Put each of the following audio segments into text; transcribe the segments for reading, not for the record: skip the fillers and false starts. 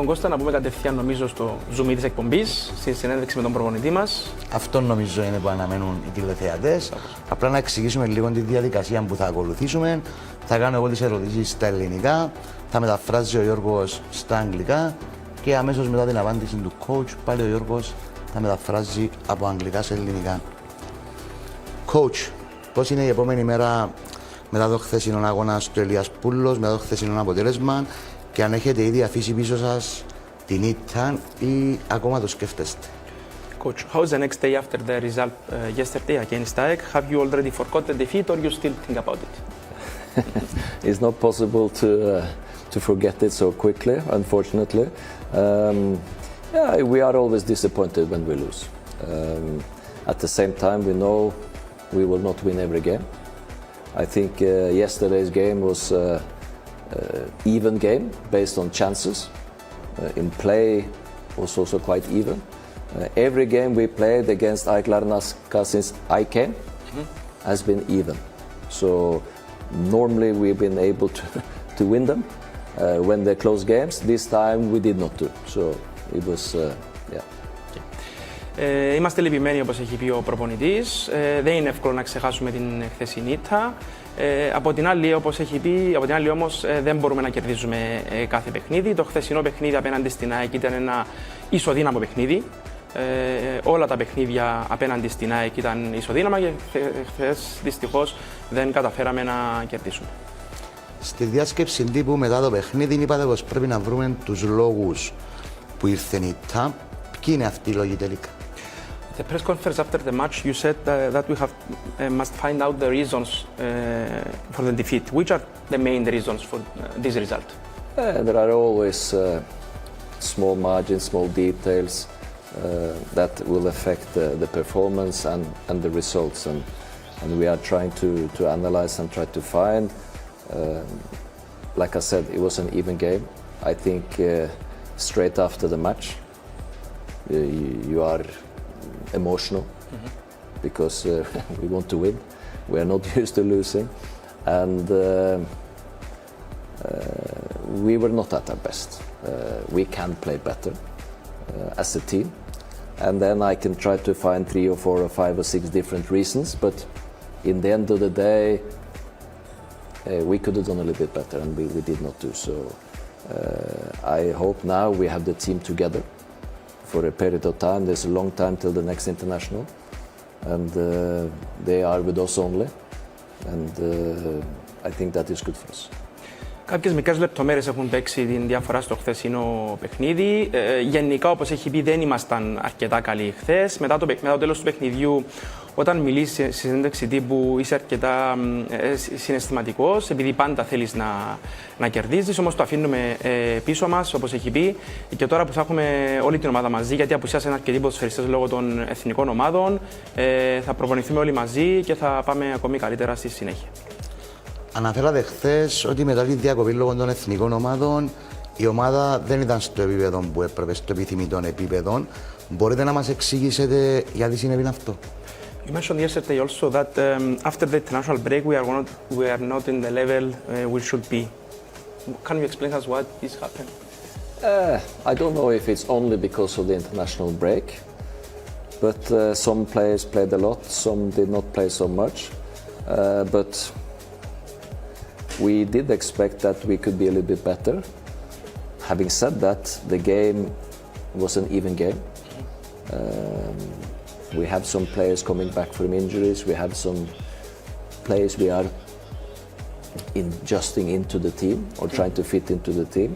Λοιπόν, Κώστα, να πούμε κατευθείαν νομίζω στο zoom της εκπομπής, στη συνέντευξη με τον προπονητή μας. Αυτό νομίζω είναι που αναμένουν οι τηλεθεατές. Απλά να εξηγήσουμε λίγο τη διαδικασία που θα ακολουθήσουμε. Θα κάνω εγώ τις ερωτήσεις στα ελληνικά, θα μεταφράζει ο Γιώργος στα αγγλικά και αμέσως μετά την απάντηση του coach, πάλι ο Γιώργος θα μεταφράζει από αγγλικά σε ελληνικά. Coach, πώς είναι η επόμενη μέρα μετά το χθεσινό αγώνα στο Ελίας Πούλος, μετά το χθεσινό αποτέλεσμα και αν έχετε ήδη αφήσει πίσω σας την ήττα ή ακόμα το σκέφτεστε? Coach, how is the next day after the result yesterday against ΑΕΚ? Have you already forgot the defeat or you still think about it? It's not possible to forget it so quickly, unfortunately. Yeah, we are always disappointed when we lose. At the same time, we know we will not win every game. I think yesterday's game was even game based on chances. In play was also quite even. Every game we played against AEK Larnaca since I came has been even. So normally we've been able to win them when they're close games. This time we did not do. So it was, yeah. Είμαστε λυπημένοι, όπως έχει πει ο προπονητής. Δεν είναι εύκολο να ξεχάσουμε την χθεσινή ήττα. Από την άλλη, όπως έχει πει, όμως δεν μπορούμε να κερδίζουμε κάθε παιχνίδι. Το χθεσινό παιχνίδι απέναντι στην ΑΕΚ ήταν ένα ισοδύναμο παιχνίδι. Όλα τα παιχνίδια απέναντι στην ΑΕΚ ήταν ισοδύναμα και χθες δυστυχώς δεν καταφέραμε να κερδίσουμε. Στη διάσκεψη τύπου μετά το παιχνίδι είπατε πως πρέπει να βρούμε τους λόγους που ήρθε η ήττα. Ποιοι είναι αυτοί οι λόγοι τελικά? The press conference after the match, you said that we must find out the reasons for the defeat. Which are the main reasons for this result? There are always small margins, small details that will affect the performance and the results, and we are trying to analyze and try to find. Like I said, it was an even game. I think straight after the match, you are emotional because we want to win. We are not used to losing, and we were not at our best. We can play better as a team, and then I can try to find 3 or 4 or 5 or 6 different reasons, but in the end of the day we could have done a little bit better, and we did not do so. I hope now we have the team together for a period of time. There's a long time till the next international, and they are with us only, and I think that is good for us. Κάποιες μικρές λεπτομέρειες έχουν παίξει την διαφορά στο χθεσινό παιχνίδι. Γενικά, όπως έχει πει, δεν ήμασταν αρκετά καλοί χθες. Μετά το τέλος του παιχνιδιού, όταν μιλείς στη συνέντευξη τύπου, είσαι αρκετά συναισθηματικός, επειδή πάντα θέλεις να κερδίζεις. Όμως το αφήνουμε πίσω μας, όπως έχει πει. Και τώρα που θα έχουμε όλη την ομάδα μαζί, γιατί απουσιάσαν αρκετοί ποδοσφαιριστές λόγω των εθνικών ομάδων, θα προπονηθούμε όλοι μαζί και θα πάμε ακόμη καλύτερα στη συνέχεια. Αναφέρατε χθες ότι μετά τη διακοπή λόγω των εθνικών ομάδων η ομάδα δεν ήταν στο επίπεδο που έπρεπε, στο επιθυμητό επίπεδο. Μπορείτε να μας εξηγήσετε γιατί συνέβη αυτό? You mentioned yesterday also that after the international break we are not in the level we should be. Can you explain us what this happened? I don't know if it's only because of the international break, but some players played a lot, some did not play so much, but we did expect that we could be a little bit better. Having said that, the game was an even game. We have some players coming back from injuries. We have some players we are adjusting into the team or trying to fit into the team.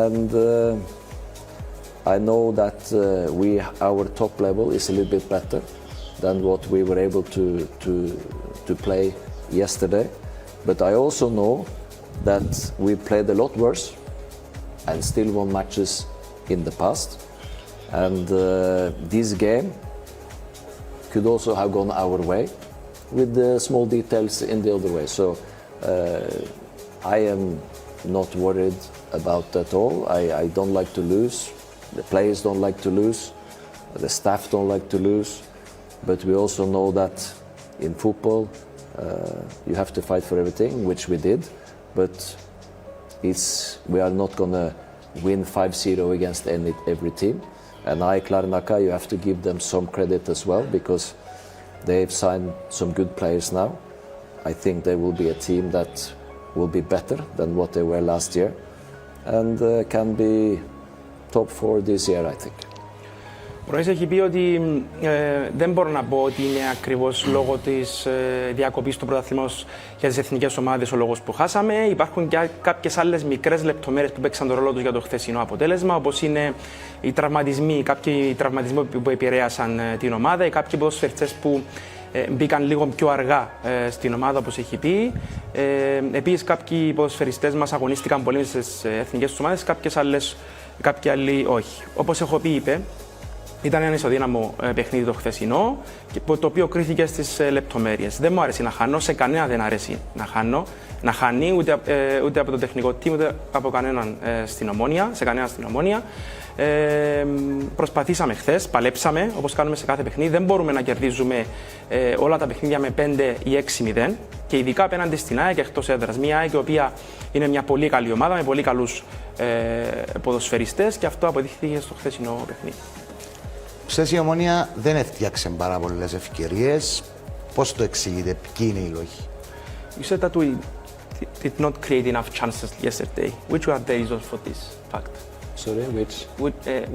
And I know that our top level is a little bit better than what we were able to play yesterday. But I also know that we played a lot worse and still won matches in the past. And this game could also have gone our way with the small details in the other way. So I am not worried about that at all. I don't like to lose. The players don't like to lose. The staff don't like to lose. But we also know that in football you have to fight for everything, which we did. But we are not going to win 5-0 against every team. And Larnaca, you have to give them some credit as well because they've signed some good players now. I think they will be a team that will be better than what they were last year and can be top 4 this year, I think. Ο Ροής έχει πει ότι δεν μπορώ να πω ότι είναι ακριβώς λόγω της διακοπής του πρωταθλήματος για τις εθνικές ομάδες ο λόγος που χάσαμε. Υπάρχουν και κάποιες άλλες μικρές λεπτομέρειες που παίξαν τον ρόλο τους για το χθεσινό αποτέλεσμα, όπως είναι οι τραυματισμοί, κάποιοι τραυματισμοί που επηρέασαν την ομάδα ή κάποιοι ποδοσφαιριστές που μπήκαν λίγο πιο αργά στην ομάδα, όπως έχει πει. Επίσης, κάποιοι ποδοσφαιριστές μας αγωνίστηκαν πολύ στις εθνικές ομάδες, κάποιοι άλλοι όχι. Όπως έχω πει, είπε, ήταν ένα ισοδύναμο παιχνίδι το χθεσινό, το οποίο κρίθηκε στις λεπτομέρειες. Δεν μου άρεσε να χάνω, σε κανένα δεν αρέσει να χάνει, ούτε από το τεχνικό team, ούτε από κανέναν σε κανένα στην Ομόνοια. Προσπαθήσαμε χθες, παλέψαμε όπως κάνουμε σε κάθε παιχνίδι. Δεν μπορούμε να κερδίζουμε όλα τα παιχνίδια με 5 ή 6-0 και ειδικά απέναντι στην ΑΕΚ εκτός έδρας. Μια ΑΕΚ η οποία είναι μια πολύ καλή ομάδα με πολύ καλούς ποδοσφαιριστές και αυτό αποδείχθηκε στο χθεσινό παιχνίδι. Χθες η Ομόνοια δεν έφτιαξε πάρα πολλές ευκαιρίες. Πώς το εξηγείτε, ποιοι είναι οι λόγοι? You said that we did not create enough chances yesterday. Which were the reasons for this fact? Sorry, which?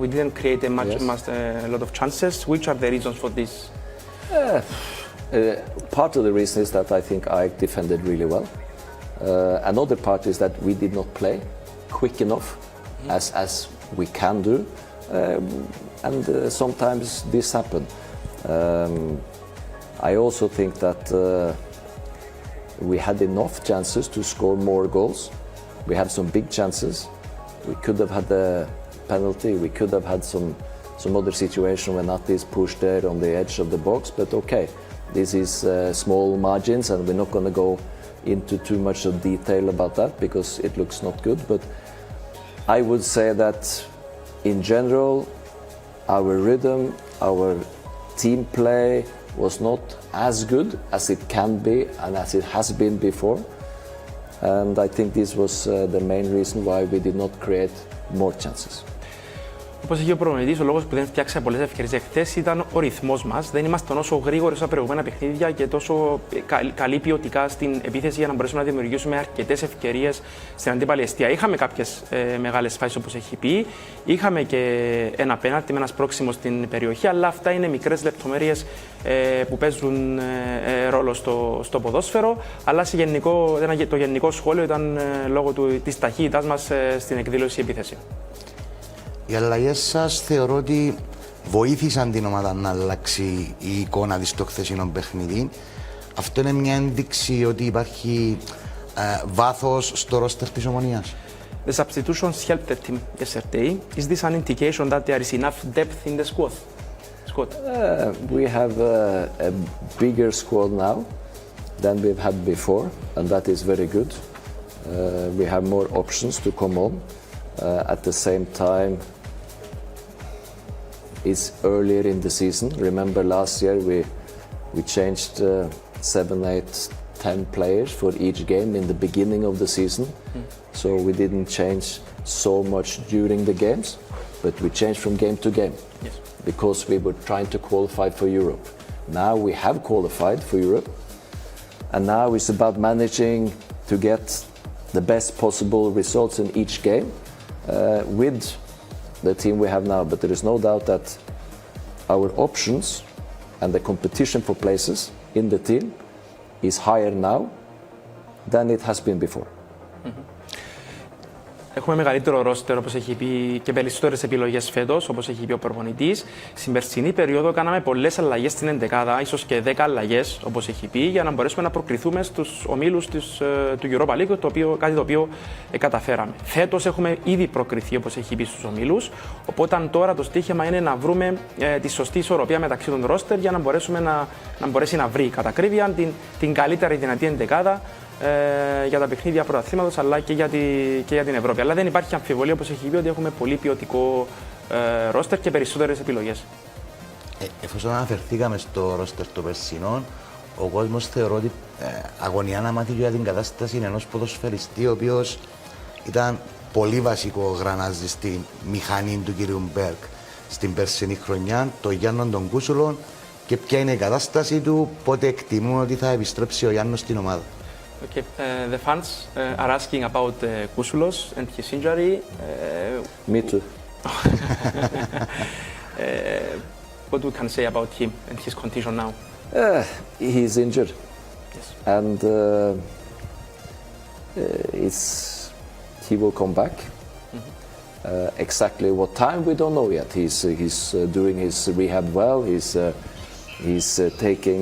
We didn't create a lot of chances. Which are the reasons for this? Part of the reason is that I think I defended really well. Another part is that we did not play quick enough, as we can do. And sometimes this happened. I also think that we had enough chances to score more goals. We had some big chances. We could have had a penalty. We could have had some other situation when Atti is pushed there on the edge of the box. But okay, this is small margins, and we're not going to go into too much of detail about that because it looks not good. But I would say that in general, our rhythm, our team play was not as good as it can be and as it has been before. And I think this was the main reason why we did not create more chances. Όπως είχε ο προπονητής, ο λόγος που δεν φτιάξαμε πολλές ευκαιρίες χθες ήταν ο ρυθμός μας. Δεν ήμασταν όσο γρήγοροι στα προηγούμενα παιχνίδια και τόσο καλή ποιοτικά στην επίθεση για να μπορέσουμε να δημιουργήσουμε αρκετές ευκαιρίες στην αντίπαλη εστία. Είχαμε κάποιες μεγάλες φάσεις όπως έχει πει. Είχαμε και ένα πέναλτι με ένα σπρώξιμο στην περιοχή, αλλά αυτά είναι μικρές λεπτομέρειες που παίζουν ρόλο στο ποδόσφαιρο. Αλλά το γενικό σχόλιο ήταν λόγω της ταχύτητάς μας στην εκδήλωση επίθεση. Οι αλλαγές σας θεωρώ ότι βοήθησαν την ομάδα να αλλάξει η εικόνα της στο χθεσινό παιχνίδι. Αυτό είναι μια ένδειξη ότι υπάρχει βάθος στο ρόστερ της Ομονίας. The substitutions helped the team yesterday. Is this an indication that there is enough depth in the squad? We have a bigger squad now than we've had before, and that is very good. We have more options to come on. At the same time, it's earlier in the season. Remember last year we changed 7, 8, 10 players for each game in the beginning of the season. So we didn't change so much during the games, but we changed from game to game. Yes. Because we were trying to qualify for Europe. Now we have qualified for Europe, and now it's about managing to get the best possible results in each game. With the team we have now, but there is no doubt that our options and the competition for places in the team is higher now than it has been before. Έχουμε μεγαλύτερο ρόστερ, όπως έχει πει, και περισσότερες επιλογές φέτος, όπως έχει πει ο προπονητής. Στην περσινή περίοδο κάναμε πολλές αλλαγές στην ενδεκάδα, ίσως και 10 αλλαγές, όπως έχει πει, για να μπορέσουμε να προκριθούμε στους ομίλους του Europa League, κάτι το οποίο καταφέραμε. Φέτος έχουμε ήδη προκριθεί, όπως έχει πει, στους ομίλους. Οπότε τώρα το στοίχημα είναι να βρούμε τη σωστή ισορροπία μεταξύ των ρόστερ για να μπορέσει να βρει κατά ακρίβεια την καλύτερη δυνατή ενδεκάδα για τα παιχνίδια πρωταθλήματος αλλά και για την Ευρώπη. Αλλά δεν υπάρχει αμφιβολία, όπως έχει πει, ότι έχουμε πολύ ποιοτικό ρόστερ και περισσότερες επιλογές. Εφόσον αναφερθήκαμε στο ρόστερ των περσινών, ο κόσμος θεωρώ ότι αγωνιά να μάθει για την κατάσταση ενός ποδοσφαιριστή, ο οποίος ήταν πολύ βασικό γρανάζι στη μηχανή του κυρίου Μπεργκ στην περσινή χρονιά, το Γιάννο των Κούσουλων, και ποια είναι η κατάσταση του, πότε εκτιμούν ότι θα επιστρέψει ο Γιάννος στην ομάδα. Okay, the fans are asking about Kousulos and his injury. Me too. What we can say about him and his condition now? He's injured. Yes. And he will come back. Exactly what time we don't know yet. He's doing his rehab well. He's taking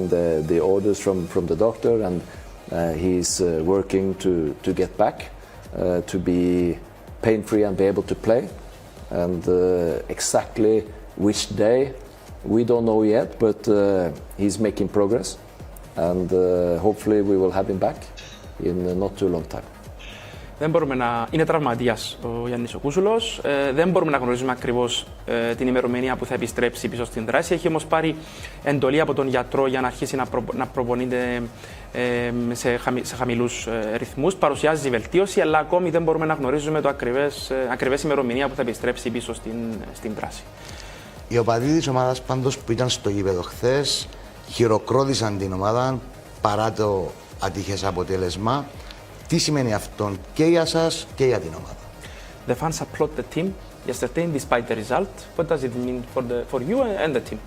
the orders from the doctor, and he's working to get back, to be pain-free and be able to play. And exactly which day we don't know yet, but he's making progress, and hopefully we will have him back in not too long time. Δεν μπορούμε να... Είναι τραυματίας ο Γιάννης ο Κούσουλος. Δεν μπορούμε να γνωρίζουμε ακριβώς την ημερομηνία που θα επιστρέψει πίσω στην δράση. Έχει όμως πάρει εντολή από τον γιατρό για να αρχίσει να προπονείται σε χαμηλούς ρυθμούς. Παρουσιάζει βελτίωση, αλλά ακόμη δεν μπορούμε να γνωρίζουμε το ακριβές ημερομηνία που θα επιστρέψει πίσω στην δράση. Οι οπαδοί της ομάδας πάντως που ήταν στο γήπεδο χθες χειροκρότησαν την ομάδα παρά το ατυχές αποτέλεσμα. Τι σημαίνει αυτό και για σας και για την ομάδα? The fans applaud the team yesterday despite the result. What does it mean for you and the team?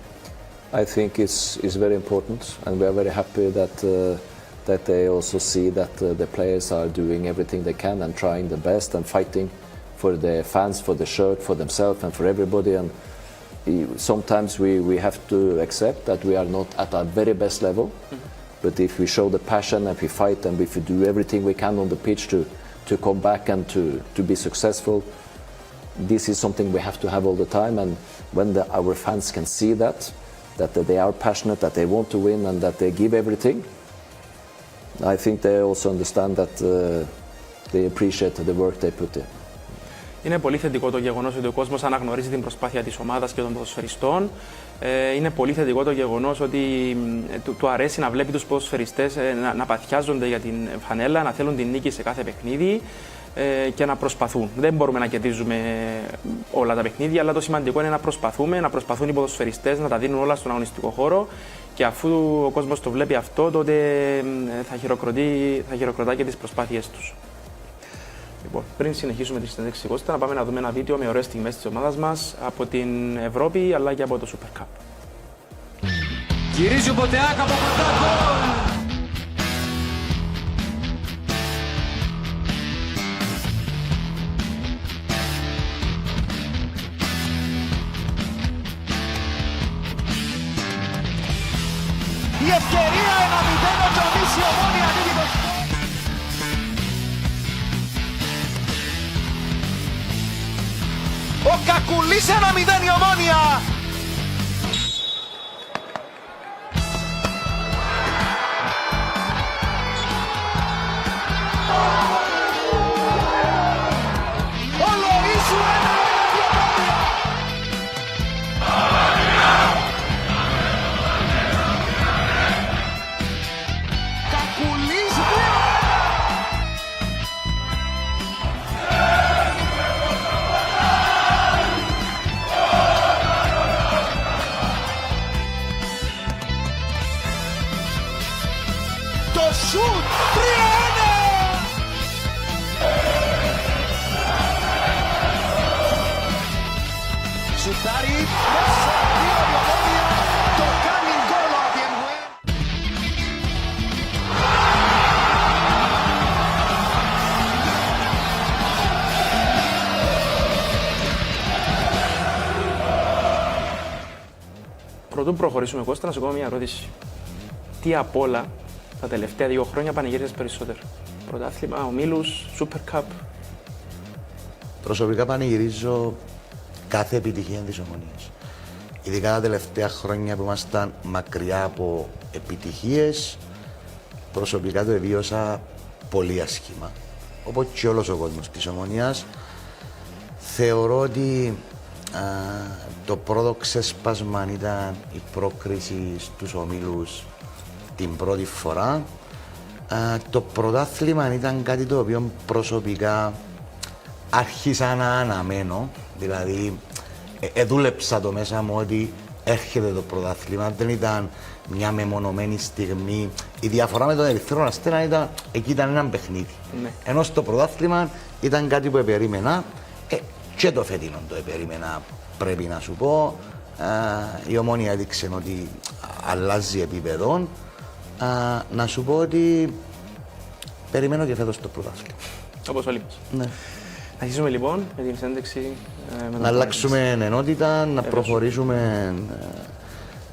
I think it's very important, and we are very happy that they also see that the players are doing everything they can and trying the best and fighting for the fans, for the shirt, for themselves and for everybody. And sometimes we have to accept that we are not at our very best level. But if we show the passion and we fight and if we do everything we can on the pitch to come back and to be successful, this is something we have to have all the time. And when our fans can see that they are passionate, that they want to win and that they give everything, I think they also understand that they appreciate the work they put in. Είναι πολύ θετικό το γεγονός ότι ο κόσμος αναγνωρίζει την προσπάθεια της ομάδας και των ποδοσφαιριστών. Είναι πολύ θετικό το γεγονός ότι του αρέσει να βλέπει τους ποδοσφαιριστές να παθιάζονται για την φανέλα, να θέλουν την νίκη σε κάθε παιχνίδι και να προσπαθούν. Δεν μπορούμε να κερδίζουμε όλα τα παιχνίδια, αλλά το σημαντικό είναι να προσπαθούν οι ποδοσφαιριστές να τα δίνουν όλα στον αγωνιστικό χώρο, και αφού ο κόσμος το βλέπει αυτό, τότε θα χειροκροτά και τις προσπάθειές τους. Λοιπόν, πριν συνεχίσουμε τη συνέντευξη, να πάμε να δούμε ένα βίντεο με ωραίες στιγμές της ομάδας μας από την Ευρώπη αλλά και από το Super Cup. Γυρίζει ο Ποτεάκ από κοντά, γκολ! Η ευκαιρία 1-0 να τραβήσει η Ομόνοια, ανοίγει το σκορ. Ο Κακουλής 1-0 η Ομόνοια. Ο Λορίσου 1-1 η Ομόνοια. Κακουλής 2-1. Το σουτ 3-1. Σουτάρει μέσα 2 η Ομόνοια. Το κάνει γκολ ο Ατιενγουέ. Πρωτού προχωρήσουμε, Κώστα, να σου κάνω μια ερώτηση. Τι απ' όλα τα τελευταία 2 χρόνια πανηγύρισες περισσότερο? Πρωτάθλημα, ομίλους, Super Cup? Προσωπικά πανηγυρίζω κάθε επιτυχία της Ομονίας. Ειδικά τα τελευταία χρόνια που ήμασταν μακριά από επιτυχίες, προσωπικά το εβίωσα πολύ άσχημα. Όπως και όλος ο κόσμος της Ομονίας. Θεωρώ ότι το πρώτο ξέσπασμα ήταν η πρόκριση στους ομίλους την πρώτη φορά. Το πρωτάθλημα ήταν κάτι το οποίο προσωπικά άρχισα να αναμένω, δηλαδή δούλεψα το μέσα μου ότι έρχεται το πρωτάθλημα, δεν ήταν μια μεμονωμένη στιγμή. Η διαφορά με τον Ερυθρό Αστέρα ήταν, εκεί ήταν ένα παιχνίδι. Ναι. Ενώ στο πρωτάθλημα ήταν κάτι που επερίμενα και το φετινό το επερίμενα, πρέπει να σου πω. Η Ομόνοια έδειξε ότι αλλάζει επίπεδο. Να σου πω ότι περιμένω και φέτος το πρωτάθλημα. Όπως όλοι μας. Ναι. Να αρχίσουμε λοιπόν με την συνέντευξη. Να αλλάξουμε ενότητα, να προχωρήσουμε,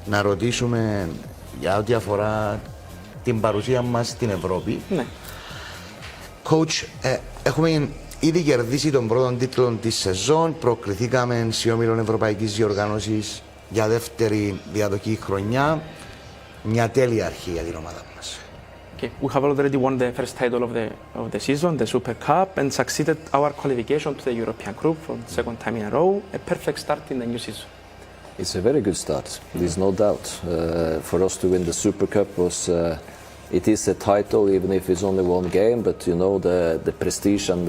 να ρωτήσουμε για ό,τι αφορά την παρουσία μας στην Ευρώπη. Ναι. Coach, έχουμε ήδη κερδίσει τον πρώτο τίτλο της σεζόν, προκληθήκαμε σε όμιλο Ευρωπαϊκής Διοργάνωσης για δεύτερη διαδοχή χρονιά. Μια τέλεια αρχή για την ομάδα μας. Okay. We have already won the first title of the season, the Super Cup, and succeeded our qualification to the European group for the second time in a row. A perfect start in the new season. It's a very good start. There's no doubt. For us to win the Super Cup was, it is a title, even if it's only one game. But you know the prestige and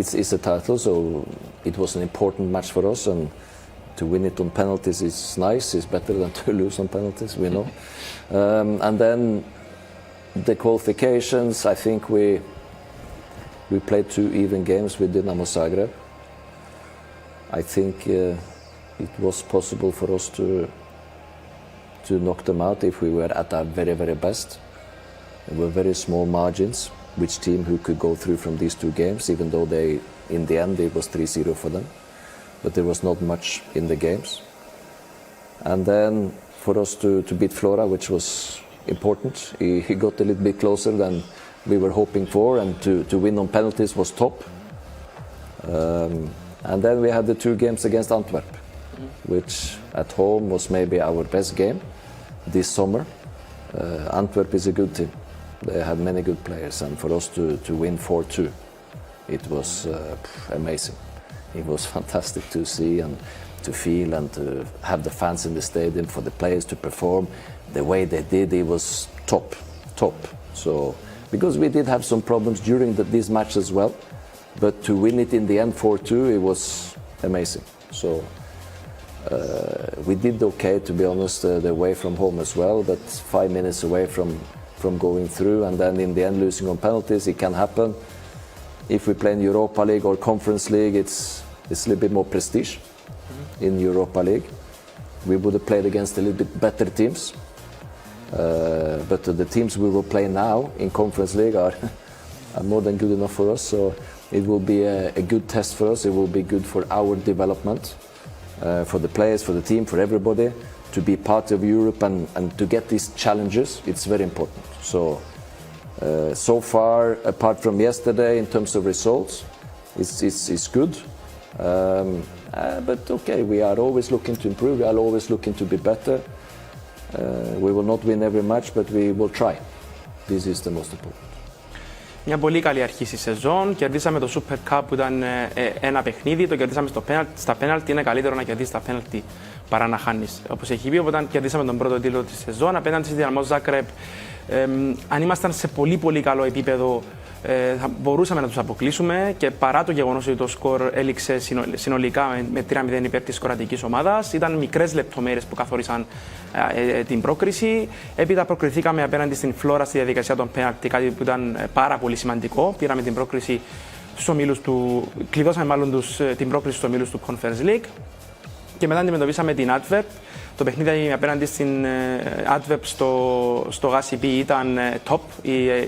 it's a title, so it was an important match for us. And to win it on penalties is nice. It's better than to lose on penalties, we know. And then the qualifications, I think we played 2 even games with Dinamo Zagreb. I think it was possible for us to knock them out if we were at our very, very best. There were very small margins, which team who could go through from these 2 games, even though in the end it was 3-0 for them. But there was not much in the games. And then for us to beat Flora, which was important, he got a little bit closer than we were hoping for, and to win on penalties was top. And then we had the 2 games against Antwerp, which at home was maybe our best game this summer. Antwerp is a good team. They have many good players, and for us to win 4-2, it was amazing. It was fantastic to see and to feel and to have the fans in the stadium, for the players to perform the way they did. It was top. So, because we did have some problems during this match as well, but to win it in the end 4-2, it was amazing. So we did okay, to be honest, the way from home as well, but 5 minutes away from going through, and then in the end losing on penalties. It can happen. If we play in Europa League or Conference League, it's a little bit more prestige. In Europa League, we would have played against a little bit better teams. But the teams we will play now in Conference League are more than good enough for us. So it will be a good test for us. It will be good for our development, for the players, for the team, for everybody, to be part of Europe and to get these challenges. It's very important. So far, apart from yesterday, in terms of results, it's good. But okay, we are always looking to improve. We are always looking to be better. We will not win every match, but we will try. This is the most important. Μια πολύ καλή αρχή στη σεζόν. Κερδίσαμε το Super Cup που ήταν ένα παιχνίδι. Το κερδίσαμε στα πέναλτι. Είναι καλύτερο να κερδίσει τα πέναλτι παρά να χάνει. Όπως έχει πει, όταν κερδίσαμε τον πρώτο τίτλο τη σεζόν απέναντι στη Dinamo Zagreb, αν ήμασταν σε πολύ πολύ καλό επίπεδο, θα μπορούσαμε να τους αποκλείσουμε, και παρά το γεγονός ότι το σκορ έληξε συνολικά με 3-0 υπέρ της κροατικής ομάδας, ήταν μικρές λεπτομέρειες που καθόρισαν την πρόκριση. Έπειτα προκριθήκαμε απέναντι στην Φλόρα στη διαδικασία των πέναλτι, κάτι που ήταν πάρα πολύ σημαντικό. Πήραμε την πρόκριση στους ομίλους του, κλειδώσαμε μάλλον την πρόκριση στους ομίλους του Conference League, και μετά αντιμετωπίσαμε την Antwerp. Το παιχνίδι απέναντι στην Antwerp στο GACP ήταν top.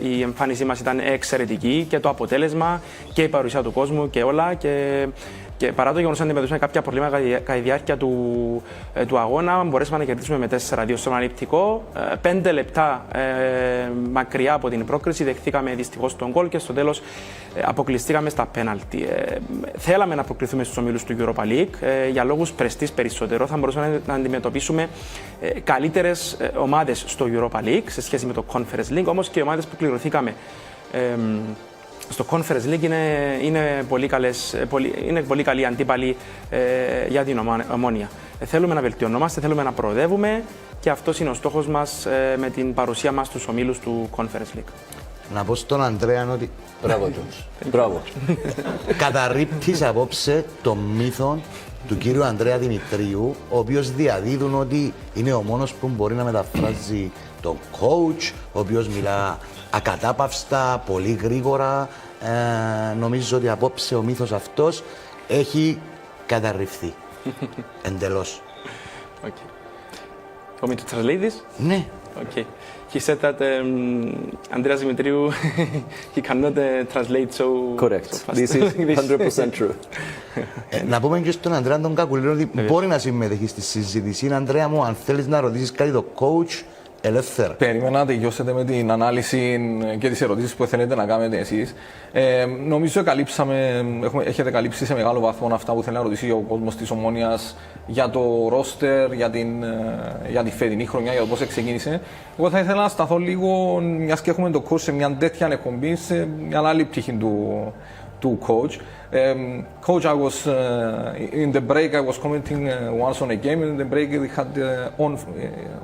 Η εμφάνισή μας ήταν εξαιρετική, και το αποτέλεσμα και η παρουσία του κόσμου και όλα. Και παρά το γεγονός ότι αντιμετωπίσαμε κάποια προβλήματα κατά τη διάρκεια του αγώνα, μπορέσαμε να κερδίσουμε με 4-2 στον αναλυτικό. 5 λεπτά μακριά από την πρόκριση δεχθήκαμε δυστυχώς τον γκολ, και στο τέλος αποκλειστήκαμε στα πέναλτι. Θέλαμε να προκριθούμε στους ομίλους του Europa League για λόγους πρεστής περισσότερο. Θα μπορούσαμε να αντιμετωπίσουμε καλύτερες ομάδες στο Europa League σε σχέση με το Conference League, όμως και οι ομάδες που κληρωθήκαμε στο Conference League είναι πολύ καλή αντίπαλη για την Ομόνοια. Θέλουμε να βελτιωνόμαστε, θέλουμε να προοδεύουμε, και αυτός είναι ο στόχος μας με την παρουσία μας στους ομίλους του Conference League. Να πω στον Ανδρέα ότι Μπράβο, Τζόνς. Μπράβο. καταρρίπτεις απόψε το μύθο του κύριου Ανδρέα Δημητρίου, ο οποίος διαδίδουν ότι είναι ο μόνος που μπορεί να μεταφράζει τον coach, ο οποίος μιλά ακατάπαυστα, πολύ γρήγορα. Νομίζω ότι απόψε ο μύθος αυτός έχει καταρριφθεί. Εντελώς. Okay. Want me to translate this? Ναι. Okay. He said that Andreas Dimitriou he cannot translate so Correct. so fast. This is 100% true. Να πούμε και στον Ανδρέα τον Κακουλίνο ότι μπορεί να συμμετέχει στη συζήτηση. Ανδρέα μου, αν θέλεις να ρωτήσεις κάτι το coach, ελεύθερα. Περίμενα να τελειώσετε με την ανάλυση και τις ερωτήσεις που θέλετε να κάνετε εσείς. Νομίζω έχετε καλύψει σε μεγάλο βαθμό αυτά που θέλει να ρωτήσει ο κόσμος της Ομόνοιας για το ρόστερ, για τη φετινή χρονιά, για το πώς ξεκίνησε. Εγώ θα ήθελα να σταθώ λίγο, μιας και έχουμε το coach σε μια τέτοια εκπομπή, σε μια άλλη πτυχή του coach. Coach, I was in the break. I was commenting once on a game. In the break, they had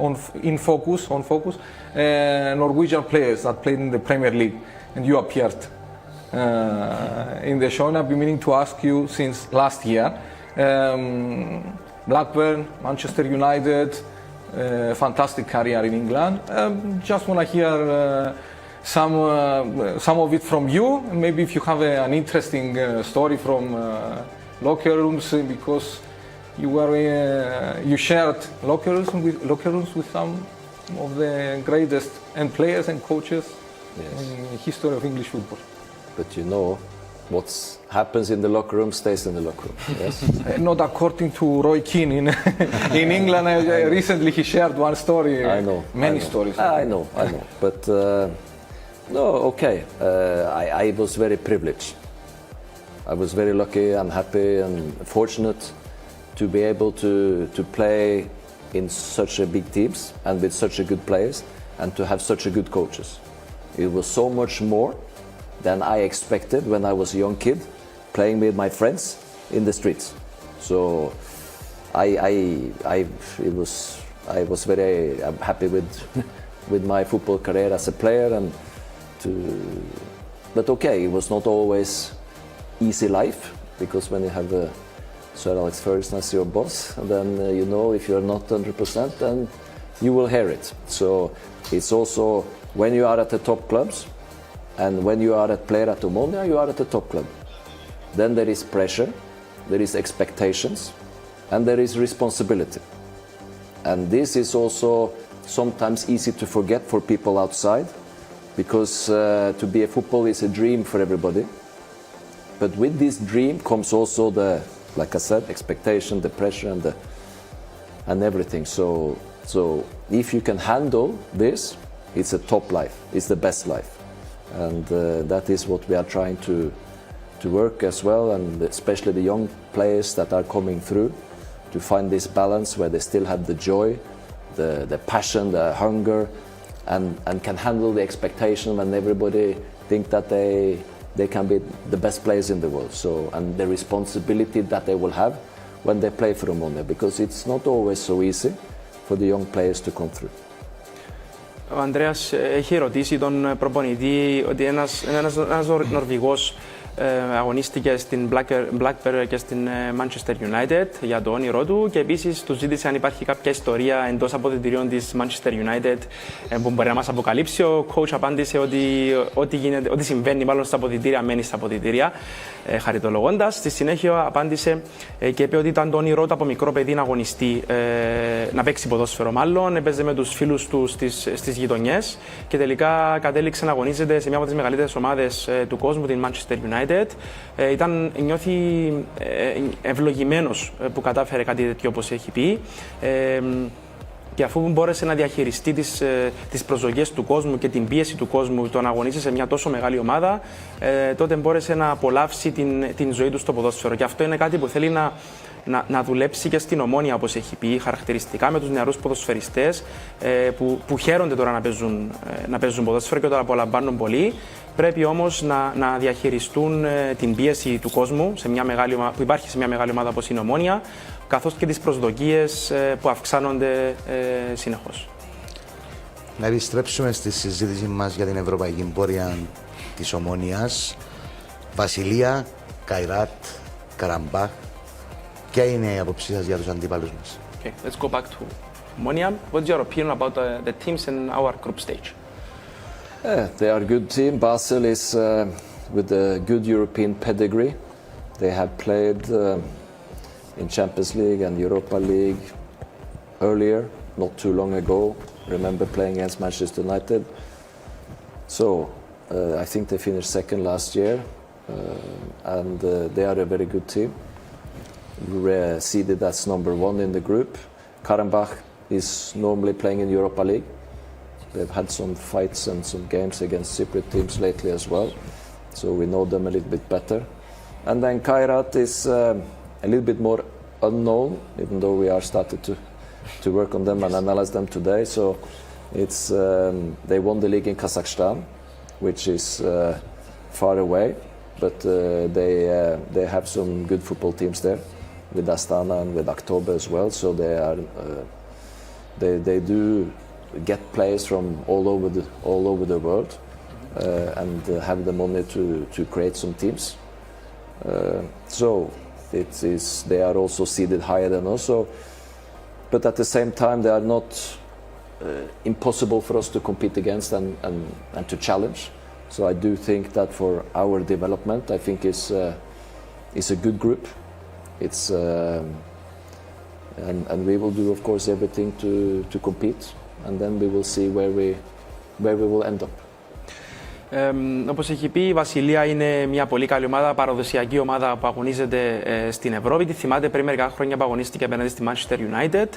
on focus Norwegian players that played in the Premier League, and you appeared in the show. And I've been meaning to ask you since last year. Blackburn, Manchester United, fantastic career in England. Just want to hear. Some of it from you, maybe if you have an interesting story from locker rooms, because you shared locker rooms with some of the greatest and players and coaches in the history of English football. But you know, what happens in the locker room stays in the locker room. Yes. Not according to Roy Keane in England. Recently, he shared one story. I know. Many stories. I know. But. No, okay. I was very privileged. I was very lucky and happy and fortunate to be able to play in such a big teams and with such a good players and to have such a good coaches. It was so much more than I expected when I was a young kid playing with my friends in the streets. So I was very happy with my football career as a player but okay, it was not always easy life, because when you have Sir Alex Ferguson as your boss, then you know if you're not 100%, then you will hear it. So it's also when you are at the top clubs, and when you are a player at OMONOIA, you are at the top club. Then there is pressure, there is expectations, and there is responsibility. And this is also sometimes easy to forget for people outside, because to be a footballer is a dream for everybody. But with this dream comes also like I said, expectation, the pressure, and everything. So if you can handle this, it's a top life. It's the best life, and that is what we are trying to work as well, and especially the young players that are coming through, to find this balance where they still have the joy, the passion, the hunger. And can handle the expectation when everybody think that they can be the best players in the world. So, and the responsibility that they will have when they play for OMONOIA, because it's not always so easy for the young players to come through. Ο Ανδρέας έχει ρωτήσει τον προπονητή ότι ένας Νορβηγός αγωνίστηκε στην Blackburn και στην Manchester United για το όνειρό του, και επίσης του ζήτησε αν υπάρχει κάποια ιστορία εντός αποδυτηρίων της Manchester United που μπορεί να μας αποκαλύψει. Ο coach απάντησε ότι ό,τι συμβαίνει μάλλον στα αποδυτήρια μένει στα αποδυτήρια, χαριτολογώντας. Στη συνέχεια απάντησε και είπε ότι ήταν το όνειρό του από μικρό παιδί να αγωνιστεί, να παίξει ποδόσφαιρο μάλλον. Έπαιζε με τους φίλους του στις γειτονιές και τελικά κατέληξε να αγωνίζεται σε μια από τις μεγαλύτερες ομάδες του κόσμου, την Manchester United. Νιώθει ευλογημένος που κατάφερε κάτι τέτοιο, όπως έχει πει, και αφού μπόρεσε να διαχειριστεί τις προσδοκίες του κόσμου και την πίεση του κόσμου, το να αγωνίσει σε μια τόσο μεγάλη ομάδα, τότε μπόρεσε να απολαύσει την ζωή του στο ποδόσφαιρο. Και αυτό είναι κάτι που θέλει να δουλέψει και στην Ομόνοια, όπως έχει πει, χαρακτηριστικά με τους νεαρούς ποδοσφαιριστές που χαίρονται τώρα να παίζουν ποδόσφαιρο και το απολαμβάνουν πολύ. Πρέπει όμως να διαχειριστούν την πίεση του κόσμου που υπάρχει σε μια μεγάλη ομάδα όπως είναι η Ομόνοια, καθώς και τις προσδοκίες που αυξάνονται συνεχώς. να επιστρέψουμε στη συζήτηση μας για την ευρωπαϊκή πορεία της Ομόνοιας. Βασιλεία, Καϊράτ, Καραμπάχ. Ποια είναι η άποψή σας για τους αντίπαλους μας? Okay, let's go back to Omonia. What's your opinion about the teams in our group stage? They are a good team. Basel is with a good European pedigree. They have played in Champions League and Europa League earlier, not too long ago. Remember playing against Manchester United. So I think they finished second last year, and they are a very good team. We're seeded as number one in the group. Karabakh is normally playing in Europa League. They've had some fights and some games against Cypriot teams lately as well, so we know them a little bit better. And then Kairat is a little bit more unknown, even though we are started to work on them and analyze them today. So it's they won the league in Kazakhstan, which is far away, but they have some good football teams there, with Astana and with Oktober as well. So they are they do get players from all over the world and have the money to create some teams. So they are also seeded higher than us. So, but at the same time, they are not impossible for us to compete against and to challenge. So I do think that for our development, I think it's a good group. It's and we will do, of course, everything to compete, and then we will see where we will end up. Όπως έχει πει, η Βασιλεία είναι μια πολύ καλή ομάδα, παραδοσιακή ομάδα που αγωνίζεται στην Ευρώπη. Τη θυμάται πριν μερικά χρόνια που αγωνίστηκε απέναντι στη Manchester United.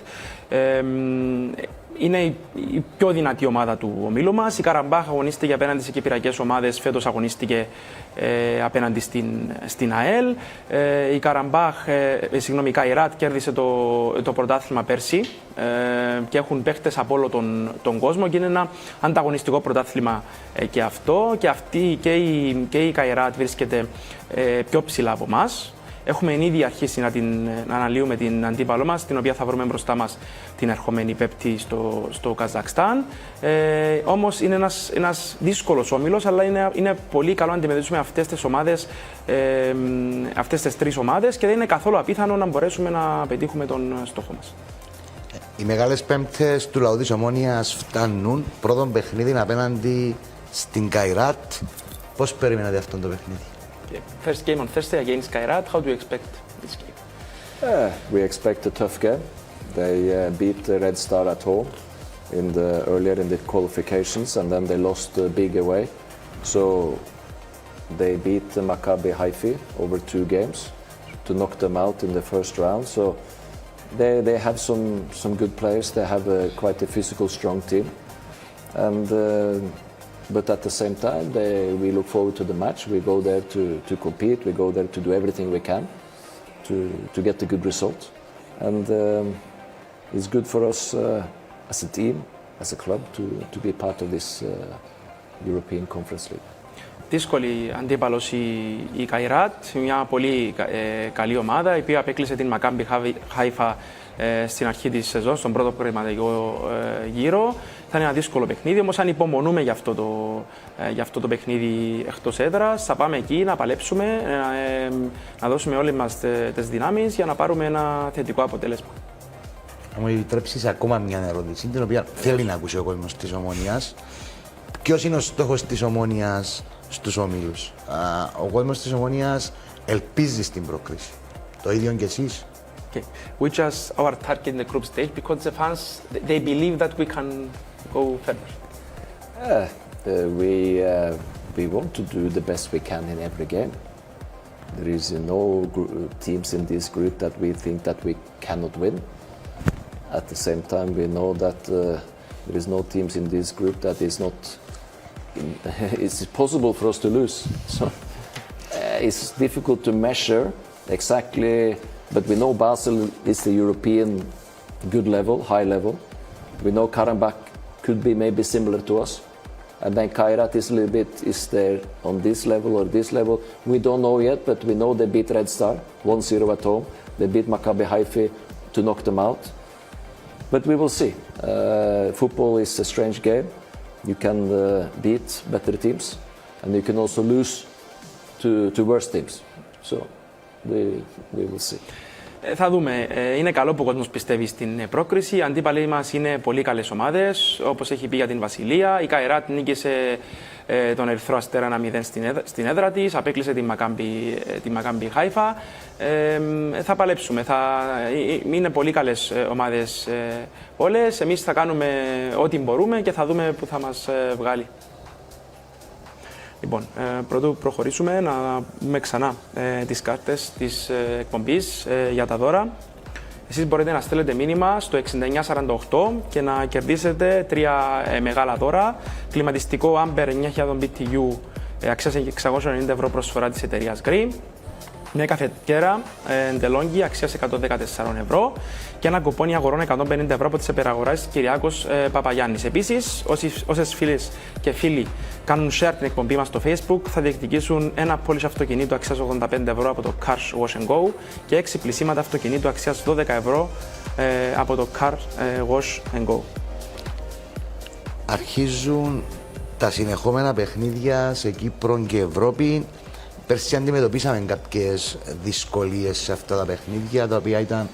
Είναι η πιο δυνατή ομάδα του ομίλου μας. Η Καραμπάχ αγωνίστηκε απέναντι σε κυπριακές ομάδες. Φέτος αγωνίστηκε απέναντι στην ΑΕΛ. Η η Καϊράτ κέρδισε το πρωτάθλημα πέρσι και έχουν παίχτες από όλο τον κόσμο και είναι ένα ανταγωνιστικό πρωτάθλημα και αυτό. Και η Καϊράτ βρίσκεται πιο ψηλά από εμάς. Έχουμε ήδη αρχίσει να αναλύουμε την αντίπαλό μας, την οποία θα βρούμε μπροστά μας την ερχομένη Πέμπτη στο Καζακστάν. Όμως είναι ένας δύσκολος όμιλος, αλλά είναι πολύ καλό να αντιμετωπίσουμε αυτές τις τρεις ομάδες και δεν είναι καθόλου απίθανο να μπορέσουμε να πετύχουμε τον στόχο μας. Οι μεγάλες πέμπτες του λαού της Ομόνοιας φτάνουν. Πρώτον παιχνίδι απέναντι στην Καϊράτ. Πώς περιμένετε αυτό το παιχνίδι? First game on Thursday against Kairat. How do you expect this game? We expect a tough game. They beat the Red Star at home earlier in the qualifications, and then they lost big away. So they beat the Maccabi Haifa over 2 games to knock them out in the first round. So they have some good players. They have quite a physical, strong team, and. But at the same time, we look forward to the match. We go there to compete. We go there to do everything we can to get a good result. And it's good for us as a team, as a club, to be part of this European Conference League. Δύσκολη αντίπαλος η Καϊράτ, μια πολύ καλή ομάδα, η οποία απέκλεισε την Μακάμπι Χάιφα στην αρχή της σεζόν, στον πρώτο προγραμματικό γύρο. Θα είναι ένα δύσκολο παιχνίδι, όμως ανυπομονούμε για αυτό το παιχνίδι εκτός έδρας. Θα πάμε εκεί να παλέψουμε, να δώσουμε όλοι μας τις δυνάμεις για να πάρουμε ένα θετικό αποτέλεσμα. Θα μου επιτρέψεις ακόμα μια ερώτηση, την οποία θέλει να ακούσει ο κόσμος της Ομόνοιας. Ποιος είναι ο στόχος της Ομόνοιας στους ομίλους? Ο κόσμος της Ομόνοιας ελπίζει στην πρόκριση. Το ίδιο και εσείς? Okay. We just our target in the group stage because the fans they believe that we can go further. We want to do the best we can in every game. There is no teams in this group that we think that we cannot win. At the same time, we know that there is no teams in this group that is not. It's possible for us to lose. So it's difficult to measure exactly. But we know Basel is the European good level, high level. We know Karabakh could be maybe similar to us. And then Kairat is a little bit, is there on this level or this level? We don't know yet, but we know they beat Red Star 1-0 at home. They beat Maccabi Haifa to knock them out. But we will see. Football is a strange game. You can beat better teams, and you can also lose to worse teams. So we will see. Θα δούμε. Είναι καλό που ο κόσμος πιστεύει στην πρόκριση. Οι αντίπαλοι μας είναι πολύ καλές ομάδες, όπως έχει πει για την Βασιλεία. Η Καϊράτ νίκησε τον Ερυθρό Αστέρα 1-0 στην έδρα της, απέκλεισε τη Μακάμπι Χάιφα. Θα παλέψουμε. Είναι πολύ καλές ομάδες όλες. Εμείς θα κάνουμε ό,τι μπορούμε και θα δούμε που θα μας βγάλει. Λοιπόν, πρωτού προχωρήσουμε να δούμε ξανά τις κάρτες της εκπομπής για τα δώρα. Εσείς μπορείτε να στέλνετε μήνυμα στο 6948 και να κερδίσετε 3 μεγάλα δώρα. Κλιματιστικό Amber 9000 BTU αξίας 690 ευρώ προσφορά της εταιρείας Green. Μια καφετιέρα DeLonghi αξίας 114 ευρώ και ένα κουπόνι αγορών 150 ευρώ από τις επεραγοράσεις Κυριάκος Παπαγιάννης. Επίσης, όσες φίλες και φίλοι κάνουν share την εκπομπή μας στο Facebook θα διεκδικήσουν ένα πώληση αυτοκινήτου αξίας 85 ευρώ από το Cars Wash Go και 6 πλησίματα αυτοκινήτου αξίας 12 ευρώ από το Car Wash Go. Αρχίζουν τα συνεχόμενα παιχνίδια σε Κύπρο και Ευρώπη. Πέρσι αντιμετωπίσαμε κάποιες δυσκολίες σε αυτά τα παιχνίδια, τα οποία ήταν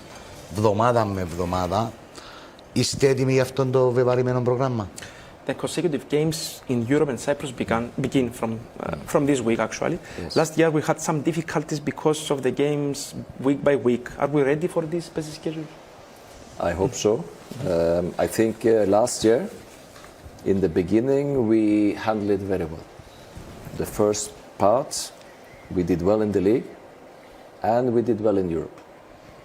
εβδομάδα με εβδομάδα. Είστε έτοιμοι για αυτό το βεβαρημένο πρόγραμμα? The consecutive games in Europe and Cyprus begin from this week actually. Yes. Last year we had some difficulties because of the games week by week. Are we ready for this busy schedule? I hope so. I think last year, in the beginning, we handled it very well. The first part, we did well in the league, and we did well in Europe.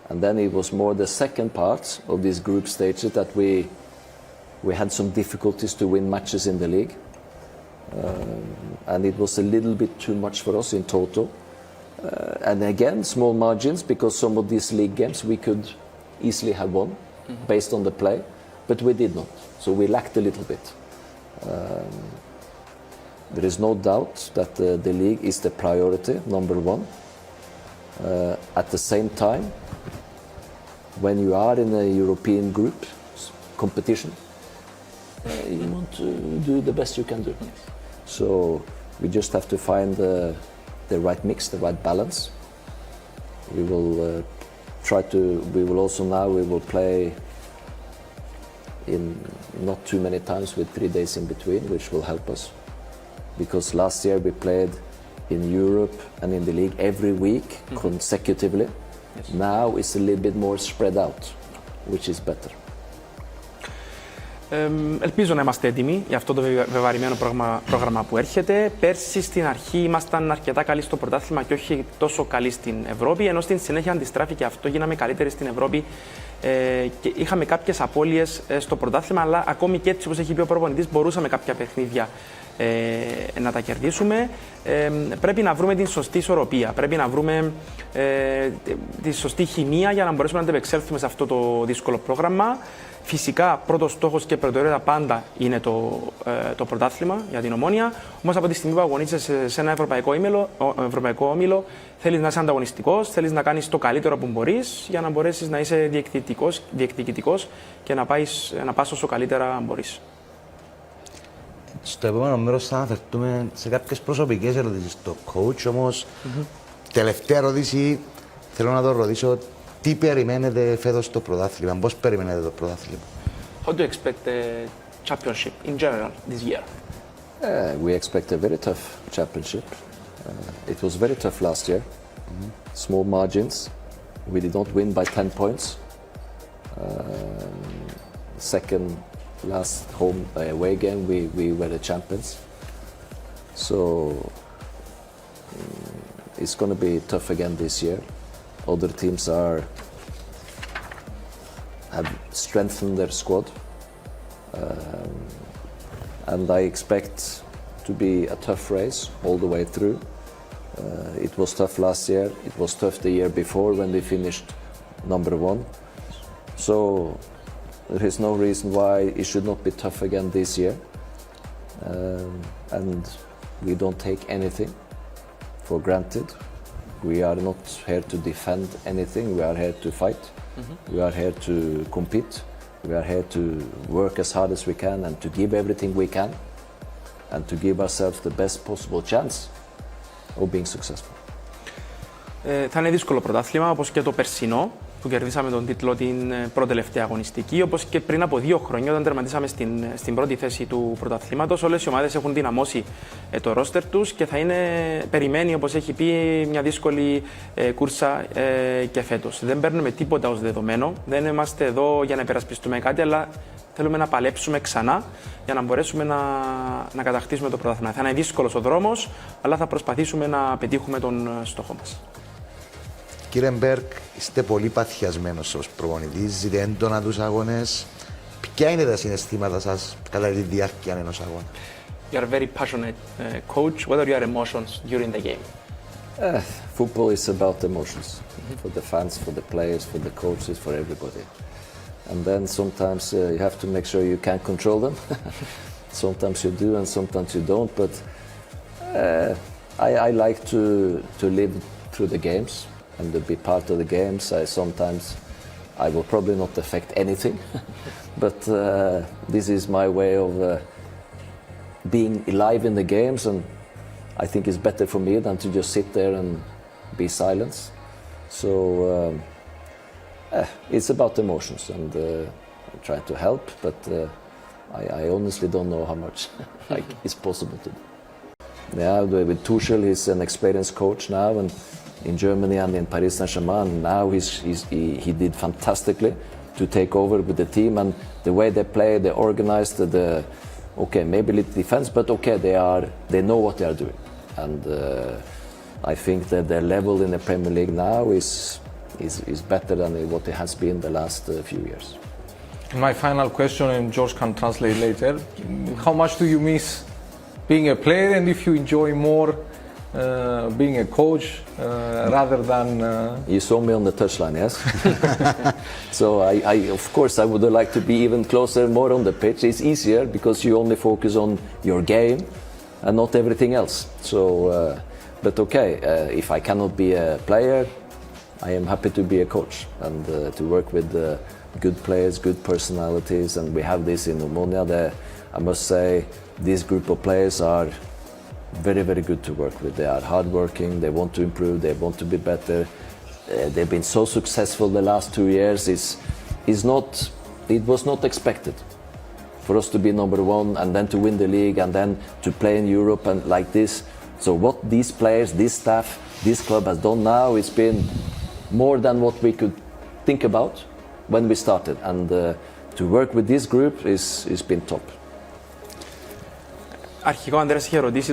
And then it was more the second part of these group stages that we had some difficulties to win matches in the league. And it was a little bit too much for us in total. And again, small margins, because some of these league games we could easily have won based on the play, but we did not. So we lacked a little bit. There is no doubt that the league is the priority, number one. At the same time, when you are in a European group competition, you want to do the best you can do. So we just have to find the right mix, the right balance. We will we will play in not too many times with 3 days in between, which will help us. Because last year we played in Europe and in the league every week consecutively. Yes. Now it's a little bit more spread out, which is better. Ελπίζω να είμαστε έτοιμοι για αυτό το βεβαρημένο πρόγραμμα που έρχεται. Πέρσι στην αρχή ήμασταν αρκετά καλοί στο πρωτάθλημα και όχι τόσο καλοί στην Ευρώπη, ενώ στην συνέχεια αντιστράφηκε αυτό, γίναμε καλύτεροι στην Ευρώπη και είχαμε κάποιες απώλειες στο πρωτάθλημα, αλλά ακόμη και έτσι, όπως έχει πει ο προπονητής, μπορούσαμε κάποια παιχνίδια να τα κερδίσουμε. Πρέπει να βρούμε την σωστή ισορροπία, πρέπει να βρούμε τη σωστή χημεία για να μπορέσουμε να αντεπεξέλθουμε σε αυτό το δύσκολο πρόγραμμα. Φυσικά, πρώτος στόχος και προτεραιότητα πάντα είναι το πρωτάθλημα για την Ομόνοια. Όμως, από τη στιγμή που αγωνίζεσαι σε ένα ευρωπαϊκό όμιλο, θέλεις να είσαι ανταγωνιστικός, θέλεις να κάνεις το καλύτερο που μπορείς για να μπορέσεις να είσαι διεκδικητικός και να πας όσο καλύτερα μπορείς. Στο επόμενο μέρος θα αναφερθούμε σε κάποιες προσωπικές ερωτήσεις στο coach, όμως τελευταία ερώτηση θέλω να το ρωτήσω. Τι περιμένετε φέτος στο πρωτάθλημα, πώς περιμένετε το πρωτάθλημα? How do you expect the championship in general this year? We expect a very tough championship. It was very tough last year. Small margins. We did not win by 10 points. Second last home away game, we were the champions. So it's going to be tough again this year. Other teams have strengthened their squad, and I expect to be a tough race all the way through. It was tough last year. It was tough the year before when we finished number 1. So there is no reason why it should not be tough again this year. And we don't take anything for granted. We are not here to defend anything, we are here to fight. We are here to compete We are here to work as hard as we can and to give everything we can and to give ourselves the best possible chance of being successful. Θα είναι δύσκολο πρωτάθλημα, όπως και το περσινό, που κερδίσαμε τον τίτλο την προτελευταία αγωνιστική, όπως και πριν από 2 χρόνια όταν τερματίσαμε στην πρώτη θέση του πρωταθλήματος. Όλες οι ομάδες έχουν δυναμώσει το ρόστερ τους και περιμένει, όπως έχει πει, μια δύσκολη κούρσα και φέτος. Δεν παίρνουμε τίποτα ως δεδομένο, δεν είμαστε εδώ για να υπερασπιστούμε κάτι, αλλά θέλουμε να παλέψουμε ξανά για να μπορέσουμε να κατακτήσουμε το πρωτάθλημα. Θα είναι δύσκολος ο δρόμος, αλλά θα προσπαθήσουμε να πετύχουμε τον στόχο μας. Κύριε Μπεργκ, είστε πολύ παθιασμένος ως προπονητής, ζείτε έντονα τους αγώνες. Ποια είναι τα συναισθήματα σας κατά τη διάρκεια ενός αγώνα? You are a very passionate coach. What are your emotions during the game? Football is about emotions for the fans, for the players, for the coaches, for everybody. And then sometimes you have to make sure you can control them. Sometimes you do and sometimes you don't. But I like to live through the games and to be part of the games. Sometimes I will probably not affect anything, but this is my way of being alive in the games, and I think it's better for me than to just sit there and be silent. So it's about emotions, and I try to help, but I honestly don't know how much is possible to do. Yeah, with Tuchel, he's an experienced coach now, and in Germany and in Paris Saint-Germain. Now he did fantastically to take over with the team, and the way they play, they organized maybe little defense, but they know what they are doing, and I think that their level in the Premier League now is better than what it has been the last few years. My final question, and George can translate later. How much do you miss being a player, and if you enjoy more being a coach rather than... You saw me on the touchline, yes? So of course I would like to be even closer, more on the pitch. It's easier because you only focus on your game and not everything else. So, but if I cannot be a player, I am happy to be a coach and to work with good players, good personalities, and we have this in OMONOIA. I must say, this group of players are very, very good to work with. They are hardworking, they want to improve, they want to be better. They've been so successful the last 2 years. It was not expected for us to be number 1 and then to win the league and then to play in Europe and like this. So what these players, this staff, this club has done now, it's been more than what we could think about when we started. And to work with this group is been top. Αρχικά ο Ανδρέας είχε ρωτήσει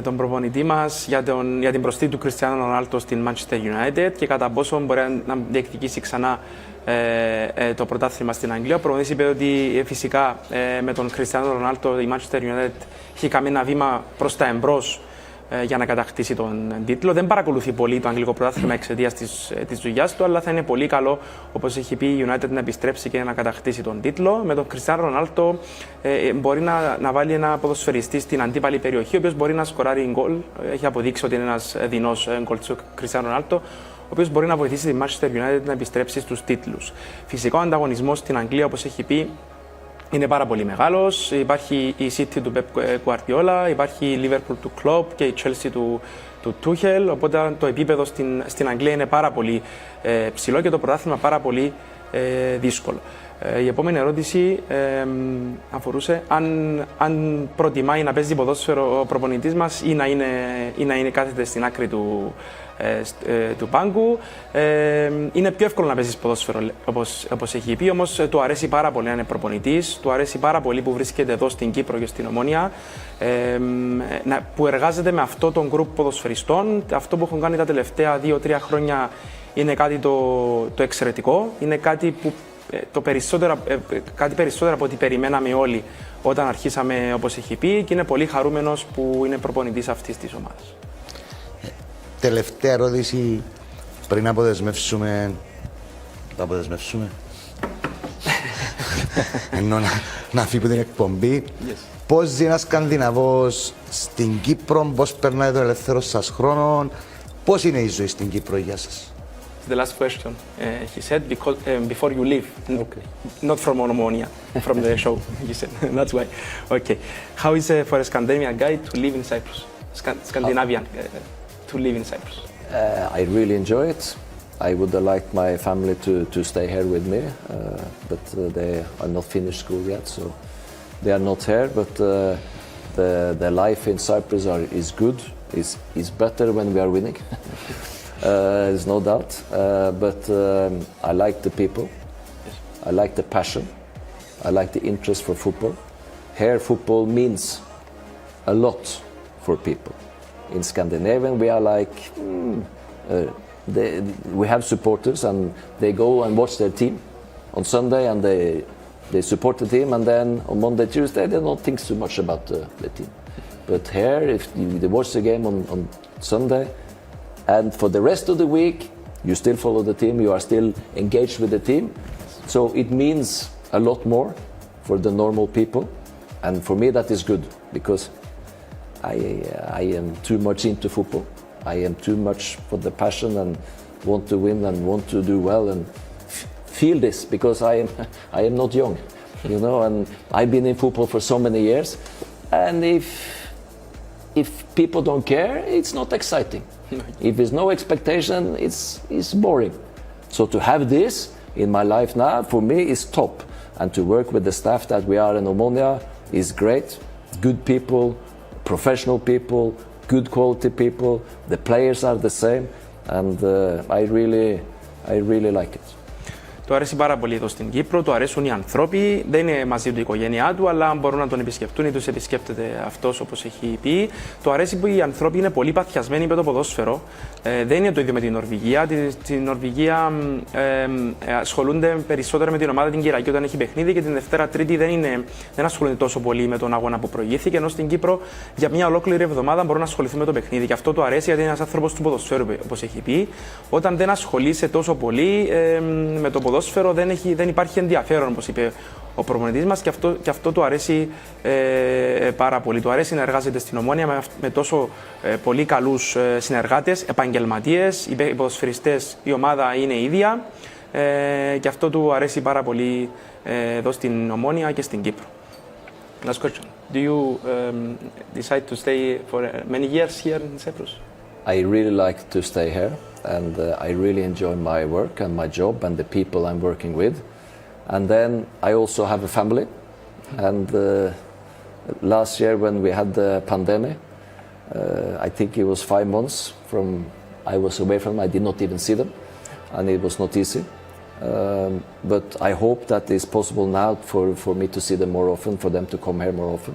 τον προπονητή μας για την προσθήκη του Κριστιάνο Ρονάλντο στην Manchester United και κατά πόσο μπορεί να διεκδικήσει ξανά το πρωτάθλημα στην Αγγλία. Ο προπονητής είπε ότι φυσικά με τον Κριστιάνο Ρονάλντο η Manchester United είχε κάνει ένα βήμα προς τα εμπρός για να κατακτήσει τον τίτλο. Δεν παρακολουθεί πολύ το αγγλικό πρωτάθλημα εξαιτίας της δουλειάς του, αλλά θα είναι πολύ καλό, όπως έχει πει η United, να επιστρέψει και να κατακτήσει τον τίτλο. Με τον Κριστιάνο Ρονάλντο μπορεί να βάλει ένα ποδοσφαιριστή στην αντίπαλη περιοχή, ο οποίος μπορεί να σκοράρει γκολ. Έχει αποδείξει ότι είναι ένας δεινός γκολ του Κριστιάνο Ρονάλντο, ο οποίος μπορεί να βοηθήσει τη Manchester United να επιστρέψει στους τίτλους. Φυσικά ο ανταγωνισμός στην Αγγλία, όπως έχει πει, είναι πάρα πολύ μεγάλος. Υπάρχει η City του Pep Guardiola, υπάρχει η Liverpool του Klopp και η Chelsea του Tuchel. Οπότε το επίπεδο στην Αγγλία είναι πάρα πολύ ψηλό και το πρωτάθλημα πάρα πολύ δύσκολο. Η επόμενη ερώτηση αφορούσε αν προτιμάει να παίζει ποδόσφαιρο ο προπονητής μας ή να είναι κάθεται στην άκρη του πάγκου. Είναι πιο εύκολο να παίζεις ποδόσφαιρο, όπως έχει πει, όμως του αρέσει πάρα πολύ να είναι προπονητής, του αρέσει πάρα πολύ που βρίσκεται εδώ στην Κύπρο και στην ΟΜΟΝΟΙΑ, που εργάζεται με αυτό τον γκρουπ ποδοσφαιριστών. Αυτό που έχουν κάνει τα τελευταία 2-3 χρόνια είναι κάτι το εξαιρετικό, είναι κάτι που κάτι περισσότερο από ό,τι περιμέναμε όλοι όταν αρχίσαμε, όπως έχει πει, και είναι πολύ χαρούμενος που είναι προπονητής αυτής της ομάδας. Τελευταία ερώτηση πριν αποδεσμεύσουμε. Θα αποδεσμεύσουμε. Ενώ να φύγει από την εκπομπή. Yes. Πώς ζει ένας Σκανδιναβός στην Κύπρο, πώς περνάει τον ελεύθερο σας χρόνο, πώς είναι η ζωή στην Κύπρο για σας? The last question, he said, because before you leave, Okay. not from ΟΜΟΝΟΙΑ, from the show, he said. That's why. Okay. How is for a Scandinavian guy to live in Cyprus? Scandinavian to live in Cyprus. I really enjoy it. I would like my family to stay here with me, but they are not finished school yet, so they are not here. But the life in Cyprus is good. Is better when we are winning. There's no doubt. But I like the people. I like the passion. I like the interest for football. Here, football means a lot for people. In Scandinavia, we are like. We have supporters and they go and watch their team on Sunday and they support the team, and then on Monday, Tuesday they don't think too much about the team. But here, if they watch the game on Sunday and for the rest of the week you still follow the team, you are still engaged with the team, so it means a lot more for the normal people, and for me that is good because I am too much into football. I am too much for the passion and want to win and want to do well and feel this because I am not young, you know, and I've been in football for so many years, and if people don't care, it's not exciting. If there's no expectation, it's boring. So to have this in my life now, for me, is top, and to work with the staff that we are in ΟΜΟΝΟΙΑ is great. Good people, professional people. Good quality people, the players are the same, and I really like it. Του αρέσει πάρα πολύ εδώ στην Κύπρο, του αρέσουν οι άνθρωποι, δεν είναι μαζί του η οικογένειά του, αλλά μπορούν να τον επισκεφτούν ή τους επισκέπτεται αυτός όπως έχει πει. Του αρέσει που οι άνθρωποι είναι πολύ παθιασμένοι με το ποδόσφαιρο. Δεν είναι το ίδιο με την Νορβηγία. Στην Νορβηγία ασχολούνται περισσότερο με την ομάδα την Κυριακή όταν έχει παιχνίδι και την Δευτέρα Τρίτη δεν ασχολούνται τόσο πολύ με τον αγώνα που προηγήθηκε. Ενώ στην Κύπρο για μια ολόκληρη εβδομάδα μπορούν να ασχοληθούν με το παιχνίδι. Και αυτό του αρέσει γιατί είναι ένας άνθρωπος του ποδοσφαίρου, όπως έχει πει. Όταν δεν ασχολείσαι τόσο πολύ με το ποδόσφαιρο, δεν υπάρχει ενδιαφέρον, όπως είπε ο προπονητής μας, και αυτό του αρέσει πάρα πολύ. Του αρέσει να εργάζεται στην ΟΜΟΝΟΙΑ με τόσο πολύ καλούς συνεργάτες, επαγγελματίες, οι ποδοσφαιριστές, η ομάδα είναι ίδια, και αυτό του αρέσει πάρα πολύ εδώ στην ΟΜΟΝΟΙΑ και στην Κύπρο. Last question. Do you decide to stay for many years here in Cyprus? I really like to stay here, and I really enjoy my work and my job and the people I'm working with. And then I also have a family, and last year when we had the pandemic, I think it was 5 months I was away from them. I did not even see them, and it was not easy. But I hope that it's possible now for me to see them more often, for them to come here more often,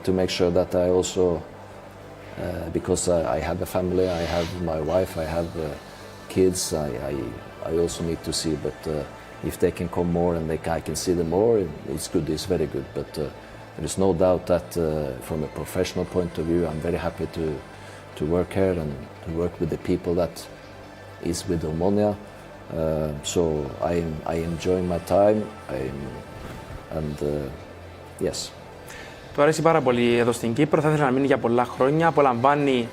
to make sure that I also, because I have a family, I have my wife, I have kids, I also need to see, but if they can come more and I can see them more, it's good, it's very good. But there is no doubt that from a professional point of view, I'm very happy to work here and to work with the people that is with ΟΜΟΝΟΙΑ. So I enjoy my time, yes. Του αρέσει πάρα πολύ εδώ στην Κύπρο, θα ήθελε να μείνει για πολλά χρόνια, απολαμβάνει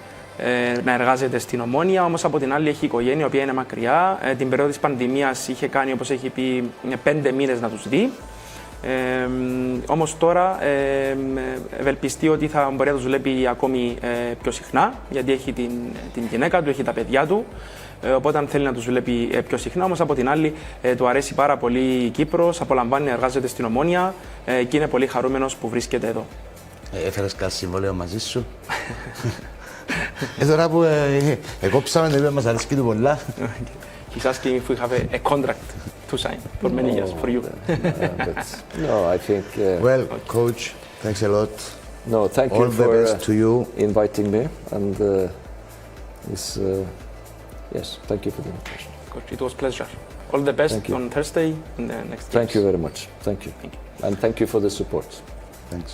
να εργάζεται στην ΟΜΟΝΟΙΑ, όμως από την άλλη έχει οικογένεια, η οποία είναι μακριά. Την περίοδο της πανδημίας είχε κάνει, όπως έχει πει, 5 μήνες να τους δει. Όμως τώρα ευελπιστεί ότι θα μπορεί να τους βλέπει ακόμη πιο συχνά, γιατί έχει την γυναίκα του, έχει τα παιδιά του, οπότε θέλει να τους βλέπει πιο συχνά. Όμως από την άλλη του αρέσει πάρα πολύ η Κύπρος, απολαμβάνει να εργάζεται στην ΟΜΟΝΟΙΑ και είναι πολύ χαρούμενος που βρίσκεται εδώ. Έφερες κάτι συμβόλαιο μαζί σου? Τώρα που κόψαμε το είπε μας αρέσκει του πολλά. He's asking if we have a contract to sign for many years for you. No, I think. Well, coach, thanks a lot. No, thank you All the best to you. Inviting me, and yes, thank you for the invitation. Coach, it was a pleasure. All the best on Thursday and the next. Thank you very much. Thank you. Thank you. And thank you for the support. Thanks.